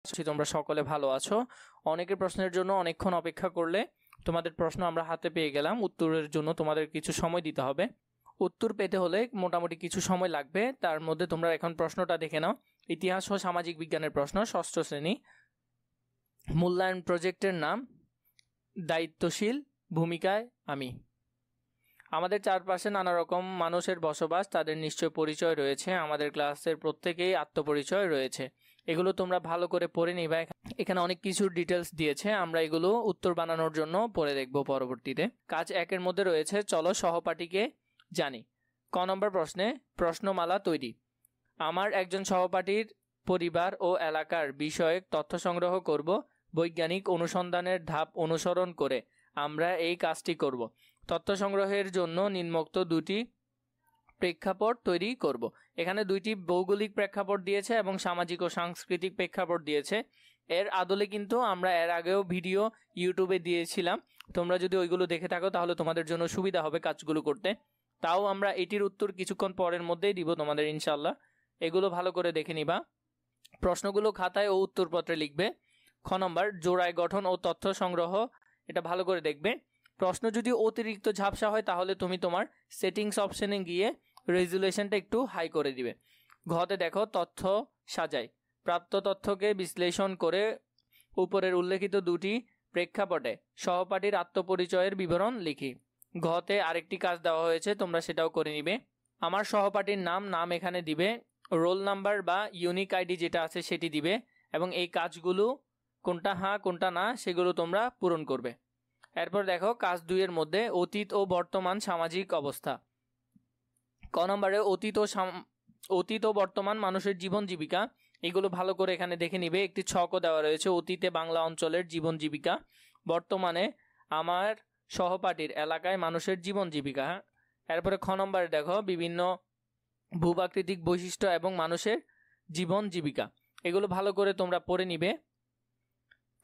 তোমরা সকলে ভালো আছো। অনেকের প্রশ্নের জন্য অনেকক্ষণ অপেক্ষা করলে তোমাদের প্রশ্ন আমরা হাতে পেয়ে গেলাম। উত্তরের জন্য তোমাদের কিছু সময় দিতে হবে। উত্তর পেতে হলে মোটামুটি কিছু সময় লাগবে। তার মধ্যে তোমরা এখন প্রশ্নটা দেখে নাও। ইতিহাস ও সামাজিক বিজ্ঞানের প্রশ্ন, ষষ্ঠ শ্রেণী। মূল্যায়ন প্রজেক্টের নাম দায়িত্বশীল ভূমিকায় আমি। আমাদের চারপাশে নানা রকম মানুষের বসবাস, তাদের নিশ্চয় পরিচয় রয়েছে। আমাদের ক্লাসের প্রত্যেকেই আত্মপরিচয় রয়েছে। এগুলো তোমরা ভালো করে পড়ে নিবা। এখানে অনেক কিছু ডিটেলস দিয়েছে, আমরা এগুলো উত্তর বানানোর জন্য পড়ে দেখব পরবর্তীতে। কাজ 1-এর মধ্যে রয়েছে চলো সহপাঠীকে জানি। ক নম্বর প্রশ্নে প্রশ্নমালা তৈরি। আমার একজন সহপাঠীর পরিবার ও এলাকার বিষয়ে তথ্য সংগ্রহ করব। বৈজ্ঞানিক অনুসন্ধানের ধাপ অনুসরণ করে আমরা এই কাজটি করব। তথ্য সংগ্রহের জন্য নিম্নোক্ত দুটি প্রেক্ষাপট তৈরি করব। এখানে দুইটি ভৌগোলিক প্রেক্ষাপট দিয়েছে এবং সামাজিক ও সাংস্কৃতিক প্রেক্ষাপট দিয়েছে। এর আদলে কিন্তু আমরা এর আগেও ভিডিও ইউটিউবে দিয়েছিলাম। তোমরা যদি ওইগুলো দেখে থাকো তাহলে তোমাদের জন্য সুবিধা হবে কাজগুলো করতে। তাও আমরা এটির উত্তর কিছুক্ষণ পরের মধ্যেই দিব তোমাদের ইনশাল্লাহ। এগুলো ভালো করে দেখে নিবা। প্রশ্নগুলো খাতায় ও উত্তরপত্রে লিখবে। খ নম্বর জোড়ায় গঠন ও তথ্য সংগ্রহ, এটা ভালো করে দেখবে। প্রশ্ন যদি অতিরিক্ত ঝাপসা হয় তাহলে তুমি তোমার সেটিংস অপশনে গিয়ে রেজুলেশনটা একটু হাই করে দিবে। ঘতে দেখো তথ্য সাজাই। প্রাপ্ত তথ্যকে বিশ্লেষণ করে উপরের উল্লেখিত দুটি প্রেক্ষাপটে সহপাঠীর আত্মপরিচয়ের বিবরণ লিখি। ঘতে আরেকটি কাজ দেওয়া হয়েছে, তোমরা সেটাও করে নিবে। আমার সহপাঠীর নাম এখানে দিবে, রোল নাম্বার বা ইউনিক আইডি যেটা আছে সেটি দিবে এবং এই কাজগুলো কোনটা হ্যাঁ কোনটা না সেগুলো তোমরা পূরণ করবে। এরপর দেখো কাজ 2-এর মধ্যে অতীত ও বর্তমান সামাজিক অবস্থা। ক নম্বরে অতীত ও বর্তমান মানুষের জীবন জীবিকা, এগুলো ভালো করে এখানে দেখে নিবে। একটি ছকও দেওয়া রয়েছে। অতীতে বাংলা অঞ্চলের জীবন জীবিকা, বর্তমানে আমার সহপাঠীর এলাকায় মানুষের জীবন জীবিকা। এরপরে খ নম্বরে দেখো বিভিন্ন ভূপ্রাকৃতিক বৈশিষ্ট্য এবং মানুষের জীবন জীবিকা, এগুলো ভালো করে তোমরা পড়ে নিবে।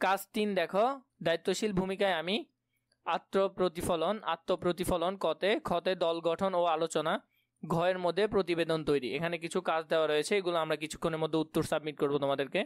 কাজ 3 দেখো দায়িত্বশীল ভূমিকায় আমি। আত্মপ্রতিফলন খতে দল গঠন ও আলোচনা, ঘয়ের মধ্যে প্রতিবেদন তৈরি। এখানে কিছু কাজ দেওয়া রয়েছে, এগুলো আমরা কিছুক্ষণের মধ্যে উত্তর সাবমিট করব তোমাদেরকে।